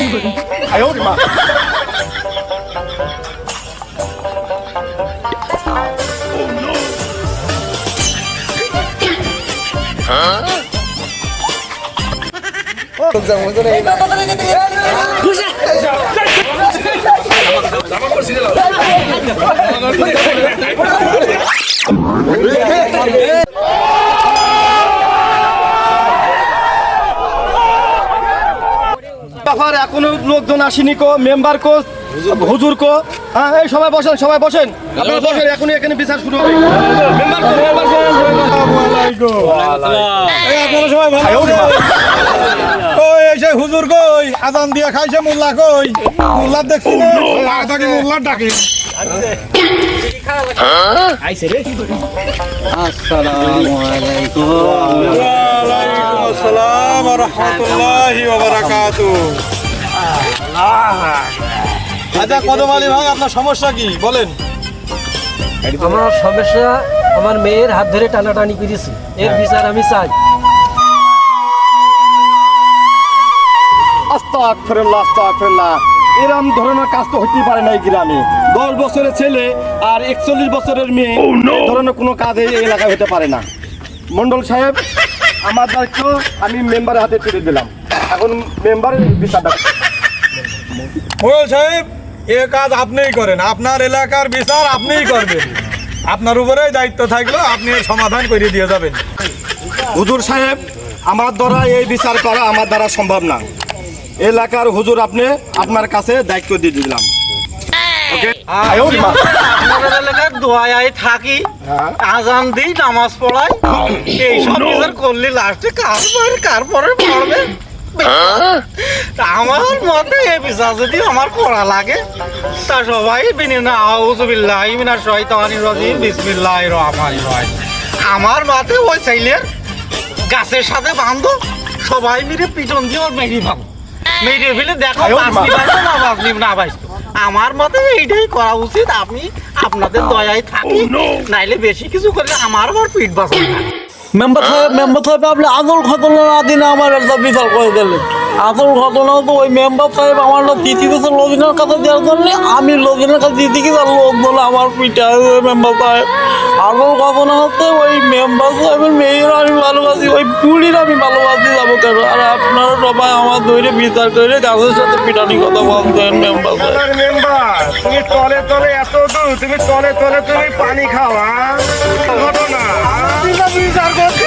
哎呦我的妈！ ব্যাপার এখনো লোকজন আসেনি কো মেম্বার কো হুজুর কো হ্যাঁ এই সবাই বসেন আপনারা বসেন এখনই এখানে বিচার শুরু হবে মেম্বার কো আসসালামু আলাইকুম এই আপনারা সবাই ভালো কই এসে হুজুর কই আজান দিয়া খাইছে মোল্লা কই মোল্লা দেখছি না আগে মোল্লা ডাকে আইছে রে আসসালামু আলাইকুম ওয়া আলাইকুম আসসালাম ওয়া রাহমাতুল্লাহি ওয়া বারাকাতুহু আচ্ছা কদম আলী ভাই আপনার সমস্যা কি বলেন আমার সমস্যা আমার মেয়ের হাত ধরে টানাটানি করেছি এর বিচার আমি চাই আস্তাগফিরুল্লাহ আস্তাগফিরুল্লাহ এরকম ধরনের কাজ তো হতেই পারে না এই গ্রামে 10 বছরের ছেলে আর 41 বছরের মেয়ে এই ধরনের কোনো কাজ এই এলাকায় হতে পারে না মন্ডল সাহেব আমার দায়িত্ব আমি মেম্বারের হাতে তুলে দিলাম এখন মেম্বারের বিচারটা মোড়ল সাহেব এ কাজ আপনিই করেন আপনার এলাকার বিচার আপনিই করবেন আপনার উপরেই দায়িত্ব থাকলো আপনি এর সমাধান করে দিয়ে যাবেন হুজুর সাহেব আমার দ্বারা এই বিচার করা আমার দ্বারা সম্ভব না এলাকার হুজুর আপনি আপনার কাছে দায়িত্ব দিয়ে দিলাম ওকে আপনাদের এলাকার দোয়ায় থাকি আজান দিই নামাজ পড়াই এইসব বিচার করলে লাস্টে কার পরে পড়বে আমার মতে এই বিচার যদি আমার করা লাগে তা সবাই বিনে না আউযুবিল্লাহি মিনাশ শাইতানির রাজিম বিসমিল্লাহির রহমানির রহিম আমার মতে ওই ছেলের গাছের সাথে বাঁধো সবাই মিলে পিছন দিয়ে ওর মেরে ভাঙো মেরে ফেলে দেখো বাঁচনি বাঁচো না বাঁচনি না বাঁচতো আমার মতে এইটাই করা উচিত আপনি আপনাদের দয়ায় থাকি নাইলে বেশি কিছু করলে আমার আবার পিঠ বাঁচবে না মেম্বার সাহেব আপনি আসল ঘটনা না দিনে আমার একটা বিচার করে দিলেন আসল ঘটনা তো ওই মেম্বার সাহেব আমার দিদি গেছে লজিনের কাছে দেওয়ার জন্য আমি লজিনের কাছে দিদি গেছে লোক বলে আমার পিঠা মেম্বার সাহেব আসল ঘটনা হচ্ছে ওই মেম্বার সাহেবের মেয়ের আমি ভালোবাসি ওই বুড়ির আমি ভালোবাসি যাবো কেন আর আপনারা সবাই আমার ধরে বিচার করে গাছের সাথে পিঠানি কথা বলতেন মেম্বার সাহেব মেম্বার তুমি তলে তলে এত দূর তুমি তলে তলে তুমি পানি খাওয়া ঘটনা বিচার করছি